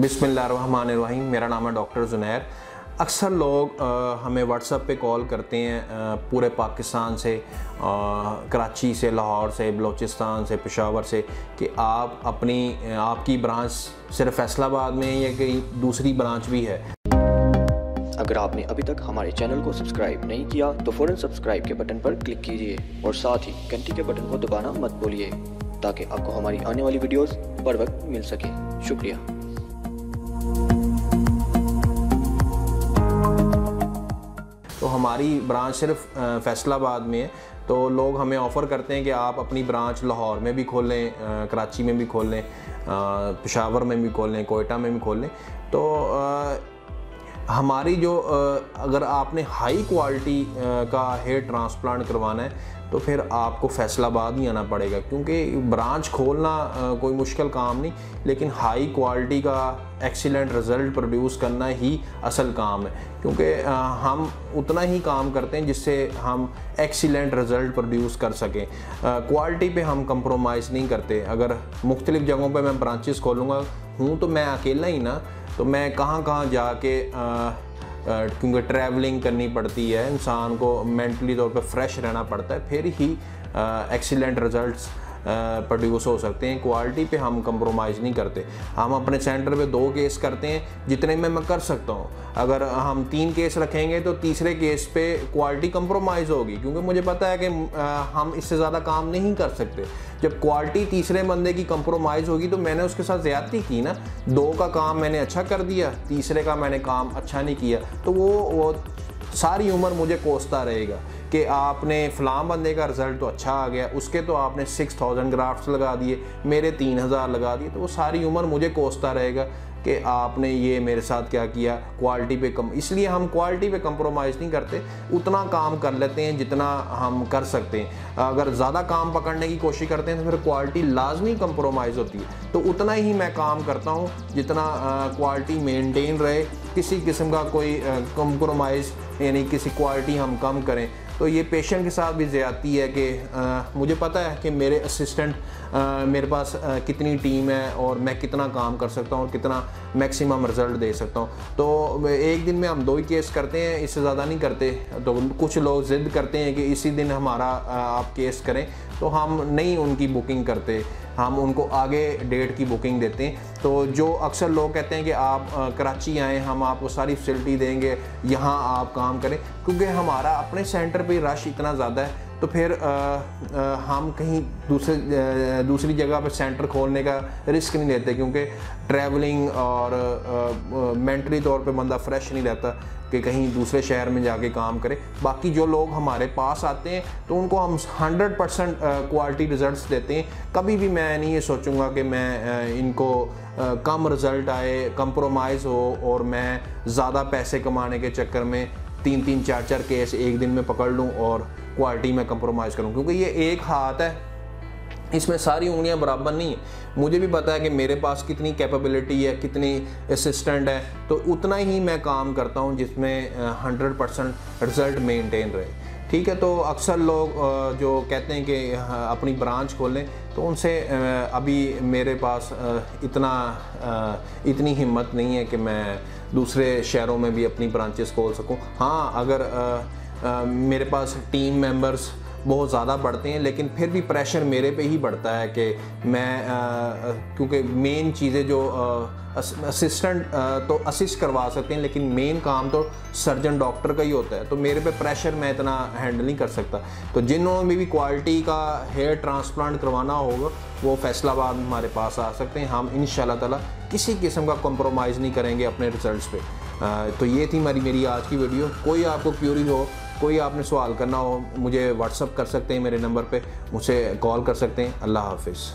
बिस्मिल्लाहिर्रहमानिर्रहीम। मेरा नाम है डॉक्टर ज़ुनैर। अक्सर लोग हमें व्हाट्सएप पे कॉल करते हैं पूरे पाकिस्तान से, कराची से, लाहौर से, बलूचिस्तान से, पेशावर से कि आपकी ब्रांच सिर्फ फैसलाबाद में है या कहीं दूसरी ब्रांच भी है। अगर आपने अभी तक हमारे चैनल को सब्सक्राइब नहीं किया तो फ़ौरन सब्सक्राइब के बटन पर क्लिक कीजिए और साथ ही घंटी के बटन को दबाना मत भूलिए ताकि आपको हमारी आने वाली वीडियोस बर वक्त मिल सके। शुक्रिया। तो हमारी ब्रांच सिर्फ फैसलाबाद में है, तो लोग हमें ऑफ़र करते हैं कि आप अपनी ब्रांच लाहौर में भी खोल लें, कराची में भी खोल लें, पेशावर में भी खोल लें, कोयटा में भी खोल लें। तो हमारी अगर आपने हाई क्वालिटी का हेयर ट्रांसप्लांट करवाना है तो फिर आपको फैसलाबाद ही आना पड़ेगा, क्योंकि ब्रांच खोलना कोई मुश्किल काम नहीं, लेकिन हाई क्वालिटी का एक्सीलेंट रिज़ल्ट प्रोड्यूस करना ही असल काम है। क्योंकि हम उतना ही काम करते हैं जिससे हम एक्सीलेंट रिज़ल्ट प्रोड्यूस कर सकें। क्वालिटी पे हम कंप्रोमाइज़ नहीं करते। अगर मुख्तलिफ़ जगहों पे मैं ब्रांचेस खोलूँगा हूँ तो मैं अकेला ही ना, तो मैं कहाँ जाके क्योंकि ट्रैवलिंग करनी पड़ती है, इंसान को मेंटली तौर पे फ्रेश रहना पड़ता है, फिर ही एक्सीलेंट रिज़ल्ट्स प्रोड्यूस हो सकते हैं। क्वालिटी पे हम कंप्रोमाइज़ नहीं करते। हम अपने सेंटर पे 2 केस करते हैं जितने में मैं कर सकता हूँ। अगर हम 3 केस रखेंगे तो तीसरे केस पे क्वालिटी कंप्रोमाइज़ होगी, क्योंकि मुझे पता है कि हम इससे ज़्यादा काम नहीं कर सकते। जब क्वालिटी तीसरे बंदे की कंप्रोमाइज़ होगी तो मैंने उसके साथ ज़्यादती की ना। 2 का काम मैंने अच्छा कर दिया, तीसरे का मैंने काम अच्छा नहीं किया, तो वो सारी उम्र मुझे कोसता रहेगा कि आपने फ़लाँ बंदे का रिज़ल्ट तो अच्छा आ गया, उसके तो आपने 6000 ग्राफ्ट्स लगा दिए, मेरे 3000 लगा दिए, तो वो सारी उम्र मुझे कोसता रहेगा कि आपने ये मेरे साथ क्या किया। क्वालिटी पे इसलिए हम क्वालिटी पे कंप्रोमाइज़ नहीं करते, उतना काम कर लेते हैं जितना हम कर सकते हैं। अगर ज़्यादा काम पकड़ने की कोशिश करते हैं तो फिर क्वालिटी लाजमी कंप्रोमाइज़ होती है। तो उतना ही मैं काम करता हूँ जितना क्वालिटी मेंटेन रहे, किसी किस्म का कोई कंप्रोमाइज़ यानी किसी क्वालिटी हम कम करें तो ये पेशेंट के साथ भी ज़्यादती है कि मुझे पता है कि मेरे असिस्टेंट मेरे पास कितनी टीम है और मैं कितना काम कर सकता हूँ और कितना मैक्सिमम रिज़ल्ट दे सकता हूँ। तो एक दिन में हम 2 ही केस करते हैं, इससे ज़्यादा नहीं करते। तो कुछ लोग ज़िद करते हैं कि इसी दिन हमारा आप केस करें, तो हम नहीं उनकी बुकिंग करते, हम उनको आगे डेट की बुकिंग देते हैं। तो जो अक्सर लोग कहते हैं कि आप कराची आएँ, हम आपको सारी फैसिलिटी देंगे, यहाँ आप काम करें, क्योंकि हमारा अपने सेंटर पे रश इतना ज़्यादा है, तो फिर हम कहीं दूसरी जगह पे सेंटर खोलने का रिस्क नहीं लेते, क्योंकि ट्रैवलिंग और मेंटली तौर पे बंदा फ्रेश नहीं रहता कि कहीं दूसरे शहर में जाके काम करे। बाकी जो लोग हमारे पास आते हैं तो उनको हम 100% क्वालिटी रिज़ल्ट्स देते हैं। कभी भी मैं नहीं ये सोचूंगा कि मैं इनको कम रिज़ल्ट आए, कंप्रोमाइज़ हो और मैं ज़्यादा पैसे कमाने के चक्कर में 3-3, 4-4 केस एक दिन में पकड़ लूँ और क्वालिटी में कंप्रोमाइज़ करूँ, क्योंकि ये एक हाथ है, इसमें सारी उंगलियां बराबर नहीं है। मुझे भी पता है कि मेरे पास कितनी कैपेबिलिटी है, कितनी असिस्टेंट है, तो उतना ही मैं काम करता हूं जिसमें 100% रिज़ल्ट मेंटेन रहे। ठीक है। तो अक्सर लोग जो कहते हैं कि अपनी ब्रांच खोलें, तो उनसे अभी मेरे पास इतनी हिम्मत नहीं है कि मैं दूसरे शहरों में भी अपनी ब्रांचेस खोल सकूं। हाँ, अगर मेरे पास टीम मेंबर्स बहुत ज़्यादा बढ़ते हैं, लेकिन फिर भी प्रेशर मेरे पे ही बढ़ता है कि मैं क्योंकि मेन चीज़ें जो असिस्टेंट तो असिस्ट करवा सकते हैं, लेकिन मेन काम तो सर्जन डॉक्टर का ही होता है, तो मेरे पे प्रेशर मैं इतना हैंडल नहीं कर सकता। तो जिन्होंने भी क्वालिटी का हेयर ट्रांसप्लांट करवाना होगा वो फैसलाबाद में हमारे पास आ सकते हैं। हम इंशाल्लाह ताला किसी किस्म का कंप्रोमाइज़ नहीं करेंगे अपने रिजल्ट्स पे। तो ये थी मेरी आज की वीडियो। कोई आपको क्यूरी हो, कोई आपने सवाल करना हो, मुझे व्हाट्सअप कर सकते हैं, मेरे नंबर पे मुझसे कॉल कर सकते हैं। अल्लाह हाफिज़।